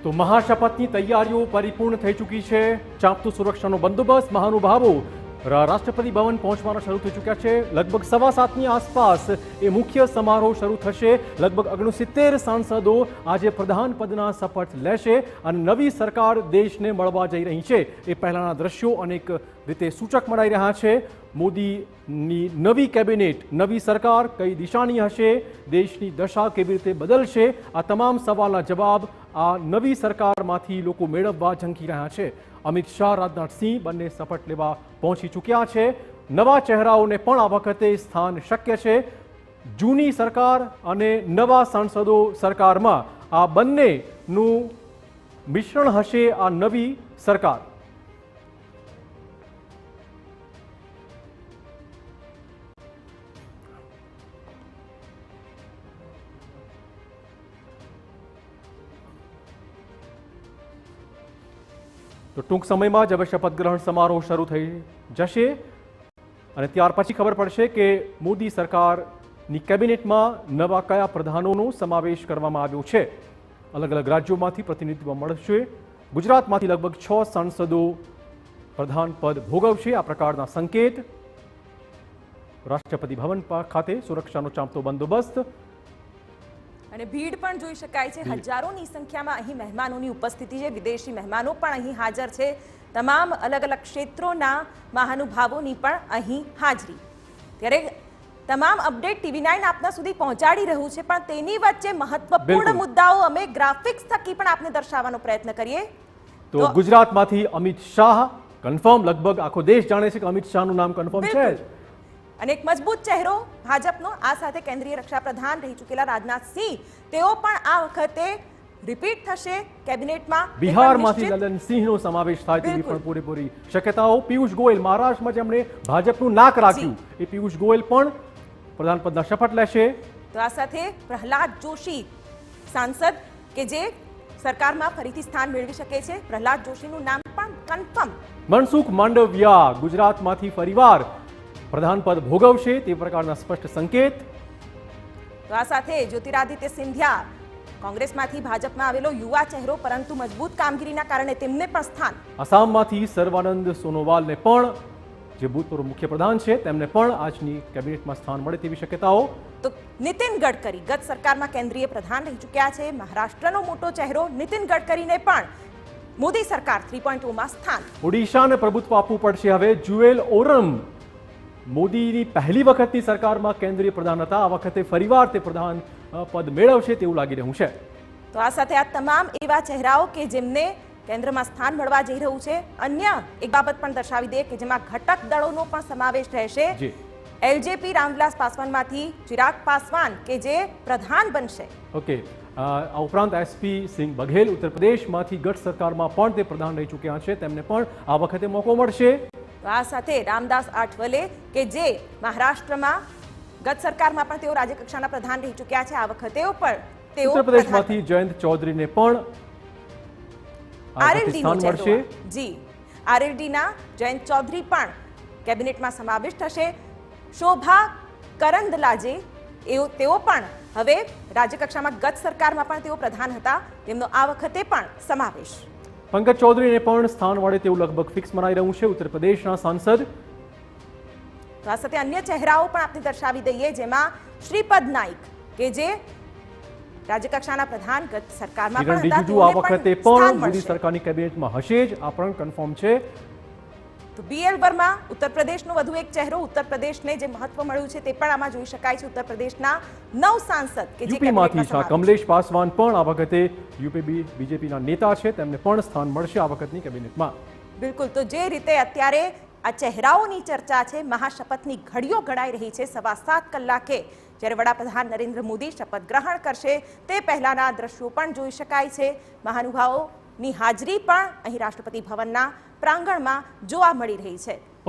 તો મહાશપથની તૈયારીઓ પરિપૂર્ણ થઈ ચૂકી છે। ચાંપતો સુરક્ષાનો બંદોબસ્ત, મહાનુભાવો રાષ્ટ્રપતિ ભવન પહોંચવાના શરૂ થઈ ચૂક્યા છે। લગભગ 7:15ની આસપાસ એ મુખ્ય સમારોહ શરૂ થશે। લગભગ 69 સાંસદો આજે પ્રધાન પદના શપથ લેશે અને નવી સરકાર દેશને મળવા જઈ રહી છે। એ પહેલાના દ્રશ્યો અનેક રીતે સૂચક મનાઈ રહ્યા છે। મોદીની નવી કેબિનેટ, નવી સરકાર કઈ દિશાની હશે, દેશની દશા કેવી રીતે બદલશે, આ તમામ સવાલના જવાબ આ નવી સરકારમાંથી લોકો મેળવવા ઝંકી રહ્યા છે। અમિત શાહ, રાજનાથ સિંહ બંને શપથ લેવા પહોંચી ચૂક્યા છે। નવા ચહેરાઓને પણ આ વખતે સ્થાન શક્ય છે। જૂની સરકાર અને નવા સાંસદો સરકારમાં આ બંનેનું મિશ્રણ હશે આ નવી સરકાર। તો ટૂંક સમયમાં જ હવે શપથ ગ્રહણ સમારોહ શરૂ થઈ જશે અને ત્યાર પછી ખબર પડશે કે મોદી સરકારની કેબિનેટમાં નવા કયા પ્રધાનોનો સમાવેશ કરવામાં આવ્યો છે। અલગ અલગ રાજ્યોમાંથી પ્રતિનિધિત્વ મળશે। ગુજરાતમાંથી લગભગ 6 સાંસદો પ્રધાન પદ ભોગવશે। આ પ્રકારના સંકેત। રાષ્ટ્રપતિ ભવન ખાતે સુરક્ષાનો ચાંપતો બંદોબસ્ત અને ભીડ પણ જોઈ શકાય છે। હજારોની સંખ્યામાં અહીં મહેમાનોની ઉપસ્થિતિ છે। વિદેશી મહેમાનો પણ અહીં હાજર છે। તમામ અલગ અલગ ક્ષેત્રોના મહાનુભાવોની પણ અહીં હાજરી। ત્યારે તમામ અપડેટ TV9 આપના સુધી પહોંચાડી રહ્યું છે, પણ તેની વચ્ચે મહત્વપૂર્ણ મુદ્દાઓ અમે ગ્રાફિક્સ થકી પણ આપને દર્શાવવાનો પ્રયત્ન કરીએ। તો ગુજરાતમાંથી અમિત શાહ કન્ફર્મ, લગભગ આખો દેશ જાણે છે કે અમિત શાહનું નામ કન્ફર્મ છે અને એક મજબૂત ચહેરો ભાજપનો, આ સાથે કેન્દ્રીય રક્ષા પ્રધાન રહી ચૂકેલા રાજનાથ સિંહ, તેઓ પણ આ વખતે રિપીટ થશે કેબિનેટમાં। બિહારમાંથી લલનસિંહનો સમાવેશ થાય તેવી પણ પૂરેપૂરી શક્યતાઓ। પિયુષ ગોયલ, મહારાષ્ટ્રમાં જેમણે ભાજપનું નાક રાખ્યું, એ પિયુષ ગોયલ પણ પ્રધાન પદના શપથ લેશે। તો આ સાથે પ્રહલાદ જોશી, સાંસદ કે જે સરકારમાં ફરીથી સ્થાન મેળવી શકે છે, પ્રહલાદ જોશીનું નામ પણ કન્ફર્મ। મનસુખ માંડવિયા ગુજરાતમાંથી ફરીવાર પ્રધાન પદ ભોગવશે, તે પ્રકારના સ્પષ્ટ સંકેત। તો આ સાથે જ્યોતિરાદિત્ય સિંધિયા, કોંગ્રેસમાંથી ભાજપમાં આવેલો યુવા ચહેરો, પરંતુ મજબૂત કામગીરીના કારણે તેમને પણ સ્થાન। આસામમાંથી સર્વાનંદ સોનોવાલને પણ, જે ભૂતપૂર્વ મુખ્ય પ્રધાન છે, તેમને પણ આજની કેબિનેટમાં સ્થાન મળે તેવી શક્યતાઓ। તો નીતિન ગડકરી ગત સરકારમાં કેન્દ્રીય પ્રધાન રહી ચૂક્યા છે। મહારાષ્ટ્રનો મોટો ચહેરો નીતિન ગડકરીને પણ મોદી સરકાર 3.0માં સ્થાન। ઓડિશાને પ્રભુત્વ આપવું પડશે હવે। જુએલ ઓરમ મોદીની પહેલી વખતની સરકારમાં કેન્દ્રીય પ્રધાન હતા, આ વખતે ફરીવાર તે પ્રધાન પદ મેળવશે તેવું લાગી રહ્યું છે। તો આ સાથે આ તમામ એવા ચહેરાઓ કે જેમને કેન્દ્રમાં સ્થાન મળવા જઈ રહ્યું છે। અન્ય એક બાબત પણ દર્શાવી દે કે જેમાં ઘટક દળોનો પણ સમાવેશ રહેશે। એલજેપી રામવિલાસ પાસવાનમાંથી ચિરાગ પાસવાન કે જે પ્રધાન બનશે। ઓકે, આ ઉપરાંત એસપી સિંહ બઘેલ ઉત્તર પ્રદેશમાંથી ગત સરકારમાં પણ તે પ્રધાન રહી ચૂક્યા છે, તેમને પણ આ વખતે મોકો મળશે। તો આ સાથે રામદાસ આઠવલે કે જે મહારાષ્ટ્રમાં ગત સરકારમાં પણ તેઓ રાજ્યકક્ષાના પ્રધાન રહી ચૂક્યા છે, આ વખતે પણ તેઓ ઉત્તર પ્રદેશમાંથી જયંત ચૌધરીને પણ આરએલડીનું મળશે। જી, આરએલડીના જયંત ચૌધરી પણ કેબિનેટમાં સમાવેશ થશે। શોભા કરંદલાજે તેઓ પણ હવે રાજ્યકક્ષામાં ગત સરકારમાં પણ તેઓ પ્રધાન હતા, તેમનો આ વખતે પણ સમાવેશ। પંકજ ચૌધરીને પણ સ્થાન મળે તેવું લગભગ ફિક્સ મનાઈ રહ્યું છે, ઉત્તર પ્રદેશના સાંસદ। તો આ સાથે અન્ય ચહેરાઓ પણ આપણે દર્શાવી દઈએ, જેમાં શ્રીપદ નાઈક કે જે રાજ્યકક્ષાના પ્રધાન ગત સરકારમાં પણ હતા, રીજિજુ આ વખતે પણ મોદી સરકારની કેબિનેટમાં હશે જ, આ પણ કન્ફર્મ છે। તો બીએલ વર્મા ઉત્તર પ્રદેશનો વધુ એક ચહેરો, ઉત્તર પ્રદેશને જે મહત્વ મળ્યું છે તે પણ આમાં જોઈ શકાય છે। ઉત્તર પ્રદેશના 9 સાંસદ કે જે યુપીમાંથી છે, કમલેશ પાસવાન પણ આ વખતે યુપી બીજેપીના નેતા છે, તેમને પણ સ્થાન મળશે આ વખતની કેબિનેટમાં। બિલકુલ, તો જે રીતે અત્યારે આ ચહેરાઓની ચર્ચા છે, મહાશપથની ઘડીઓ ઘડાઈ રહી છે। 7:15 કલાકે જ્યારે વડાપ્રધાન નરેન્દ્ર મોદી શપથ ગ્રહણ કરશે તે પહેલાના દ્રશ્યો પણ જોઈ શકાય છે। મહાનુભાવોની હાજરી પણ અહીં રાષ્ટ્રપતિ ભવનના પ્રાંગણમાં જોવા મળી રહી છે।